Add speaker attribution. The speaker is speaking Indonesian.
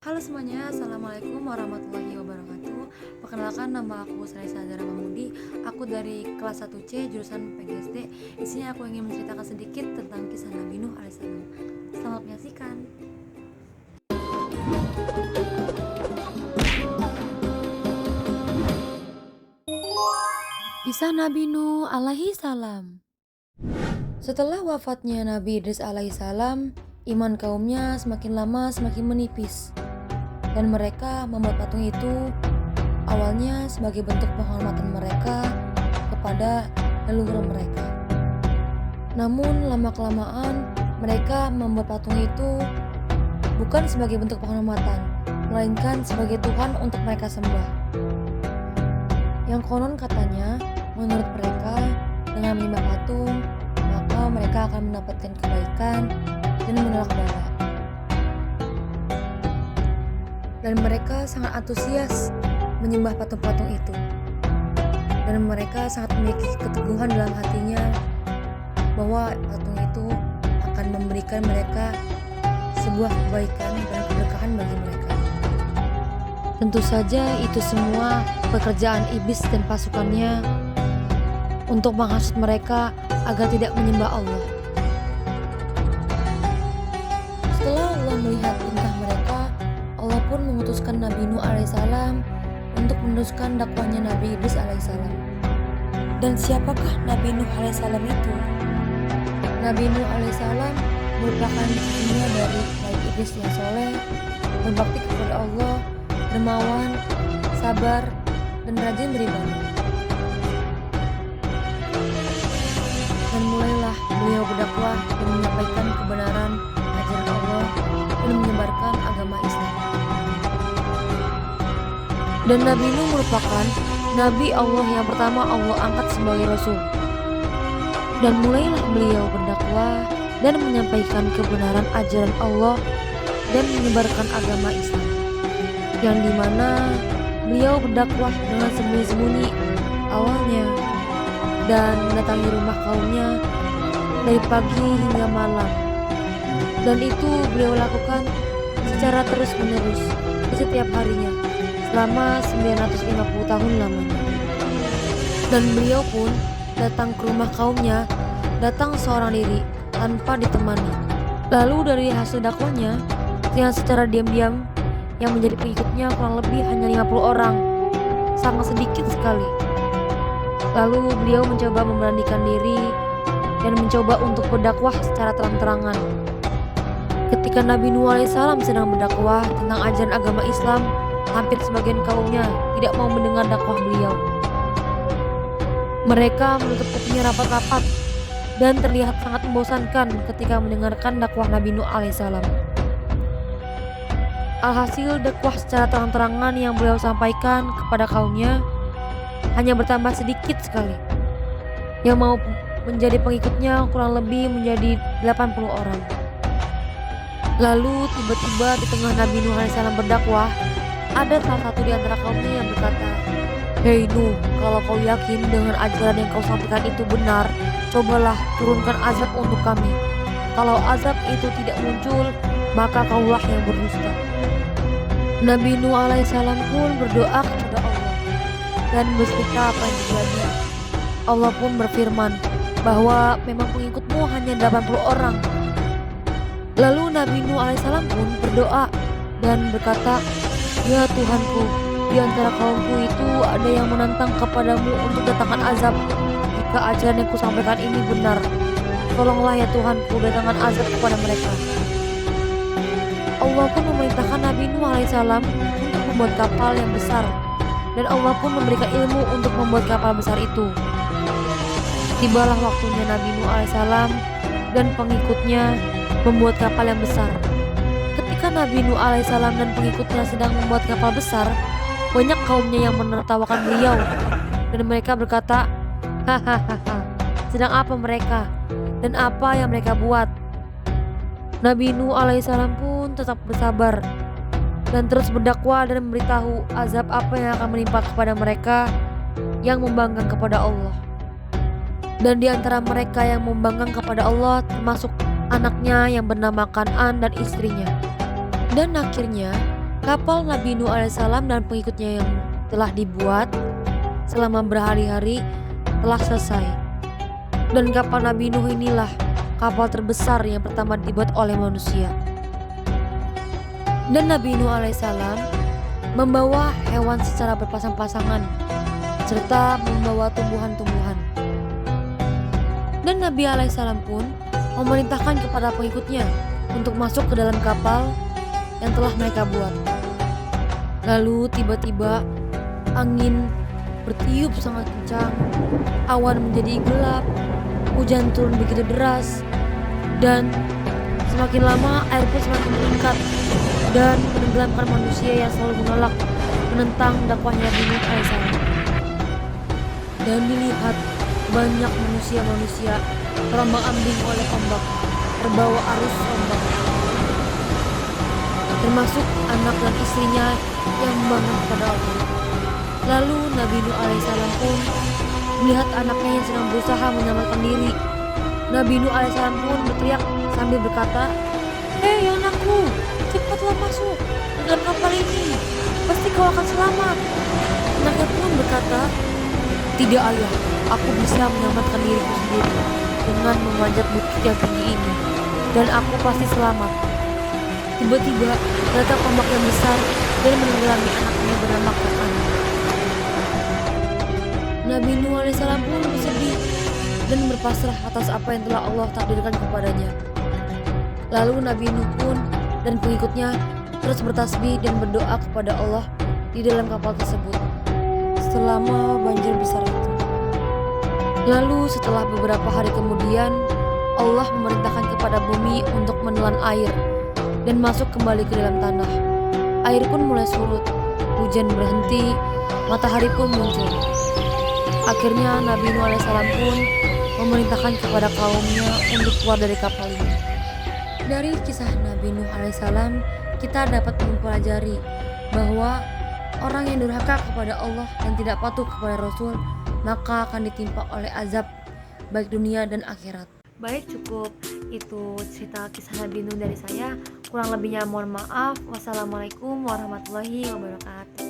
Speaker 1: Halo semuanya, Assalamualaikum warahmatullahi wabarakatuh. Perkenalkan, nama aku Sarisa Zara Mamudi. Aku dari kelas 1C jurusan PGSD. Di sini aku ingin menceritakan sedikit tentang kisah Nabi Nuh alaihissalam. Selamat menyaksikan. Kisah Nabi Nuh alaihi salam. Setelah wafatnya Nabi Idris alaihi salam, iman kaumnya semakin lama semakin menipis. Dan mereka membuat patung itu awalnya sebagai bentuk penghormatan mereka kepada leluhur mereka. Namun lama-kelamaan mereka membuat patung itu bukan sebagai bentuk penghormatan, melainkan sebagai Tuhan untuk mereka sembah. Yang konon katanya, menurut mereka, dengan menyembah patung, maka mereka akan mendapatkan kebaikan dan menolak bala. Dan mereka sangat antusias menyembah patung-patung itu. Dan mereka sangat memiliki keteguhan dalam hatinya bahwa patung itu akan memberikan mereka sebuah kebaikan dan keberkahan bagi mereka. Tentu saja itu semua pekerjaan iblis dan pasukannya untuk menghasut mereka agar tidak menyembah Allah. Setelah Allah melihat tingkah mereka, Allah pun mengutuskan Nabi Nuh alaihissalam untuk meneruskan dakwahnya Nabi Idris alaihissalam. Dan siapakah Nabi Nuh alaihissalam itu? Nabi Nuh alaihissalam merupakan cucunya dari Nabi Idris yang soleh, berbakti kepada Allah, dermawan, sabar, dan rajin beribadah. Dan mulailah beliau berdakwah dan menyampaikan kebenaran ajaran Allah dan menyebarkan agama Islam. Dan Nabi Nuh merupakan Nabi Allah yang pertama Allah angkat sebagai Rasul. Dan mulailah beliau berdakwah dan menyampaikan kebenaran ajaran Allah dan menyebarkan agama Islam, yang dimana beliau berdakwah dengan sembunyi-sembunyi awalnya dan mendatangi rumah kaumnya dari pagi hingga malam. Dan itu beliau lakukan secara terus-menerus di setiap harinya selama 950 tahun lamanya. Dan beliau pun datang ke rumah kaumnya, datang seorang diri tanpa ditemani. Lalu dari hasil dakwahnya yang secara diam-diam yang menjadi pengikutnya kurang lebih hanya 50 orang, sangat sedikit sekali. Lalu beliau mencoba memberanikan diri dan mencoba untuk berdakwah secara terang-terangan. Ketika Nabi Nuh alaihissalam sedang berdakwah tentang ajaran agama Islam, hampir sebagian kaumnya tidak mau mendengar dakwah beliau. Mereka menutup kupingnya rapat-rapat dan terlihat sangat membosankan ketika mendengarkan dakwah Nabi Nuh alaihissalam. Alhasil dakwah secara terang-terangan yang beliau sampaikan kepada kaumnya hanya bertambah sedikit sekali. Yang mau menjadi pengikutnya kurang lebih menjadi 80 orang. Lalu tiba-tiba di tengah Nabi Nuh alaihissalam berdakwah, ada salah satu di antara kaumnya yang berkata, "Hei Nuh, kalau kau yakin dengan ajaran yang kau sampaikan itu benar, cobalah turunkan azab untuk kami. Kalau azab itu tidak muncul, maka kaulah yang berdusta." Nabi Nuh alaihissalam pun berdoa kepada Allah dan bersedia apa yang terjadi. Allah pun berfirman bahwa memang pengikutmu hanya 80 orang. Lalu Nabi Nuh alaihissalam pun berdoa dan berkata, "Ya Tuhanku, di antara kaumku itu ada yang menantang kepadamu untuk datangkan azab. Jika ajaran yang kusampaikan ini benar, tolonglah ya Tuhanku datangkan azab kepada mereka." Allah pun memerintahkan Nabi Nuh alaihissalam untuk membuat kapal yang besar, dan Allah pun memberikan ilmu untuk membuat kapal besar itu. Tibalah waktunya Nabi Nuh alaihissalam dan pengikutnya membuat kapal yang besar. Ketika Nabi Nuh alaihissalam dan pengikutnya sedang membuat kapal besar, banyak kaumnya yang menertawakan beliau, dan mereka berkata, "Hahaha, sedang apa mereka dan apa yang mereka buat?" Nabi Nuh alaihissalam pun tetap bersabar dan terus berdakwah dan memberitahu azab apa yang akan menimpa kepada mereka yang membangkang kepada Allah. Dan di antara mereka yang membangkang kepada Allah termasuk anaknya yang bernama Kan'an dan istrinya. Dan akhirnya Kapal Nabi Nuh alaihissalam dan pengikutnya yang telah dibuat selama berhari-hari telah selesai. Dan kapal Nabi Nuh inilah kapal terbesar yang pertama dibuat oleh manusia. Dan Nabi Nuh alaihissalam membawa hewan secara berpasang-pasangan serta membawa tumbuhan-tumbuhan. Dan Nabi alaihissalam pun memerintahkan kepada pengikutnya untuk masuk ke dalam kapal yang telah mereka buat. Lalu tiba-tiba angin bertiup sangat kencang, awan menjadi gelap, hujan turun begitu deras, dan semakin lama air pun semakin meningkat dan menenggelamkan manusia yang selalu menolak menentang dakwahnya Nabi Nuh alaihissalam. Dan dilihat banyak manusia-manusia terombang-ambing oleh ombak, terbawa arus ombak, termasuk anak dan istrinya yang membangga kepada Allah. Lalu Nabi Nuh alaihissalam pun melihat anaknya yang sedang berusaha menyelamatkan diri. Nabi Nuh alaihissalam pun berteriak sambil berkata, "Hei anakku, cepatlah masuk ke dalam kapal ini, pasti kau akan selamat." Anaknya pun berkata, "Tidak ayah, aku bisa menyelamatkan diriku sendiri dengan memanjat bukit yang tinggi ini, dan aku pasti selamat." Tiba-tiba datang ombak yang besar dan menenggelami anaknya bernama Kan'an. Nabi Nuh alaihissalam pun bersedih dan berpasrah atas apa yang telah Allah takdirkan kepadanya. Lalu Nabi Nuh pun dan pengikutnya terus bertasbih dan berdoa kepada Allah di dalam kapal tersebut selama banjir besar itu. Lalu setelah beberapa hari kemudian, Allah memerintahkan kepada bumi untuk menelan air dan masuk kembali ke dalam tanah. Air pun mulai surut, hujan berhenti, matahari pun muncul. Akhirnya Nabi Nuh alaihissalam pun memerintahkan kepada kaumnya untuk keluar dari kapal ini. Dari kisah Nabi Nuh alaihissalam kita dapat mempelajari bahwa orang yang durhaka kepada Allah dan tidak patuh kepada Rasul maka akan ditimpa oleh azab baik dunia dan akhirat. Baik, cukup itu cerita kisah Nabi Nuh dari saya. Kurang lebihnya mohon maaf. Wassalamualaikum warahmatullahi wabarakatuh.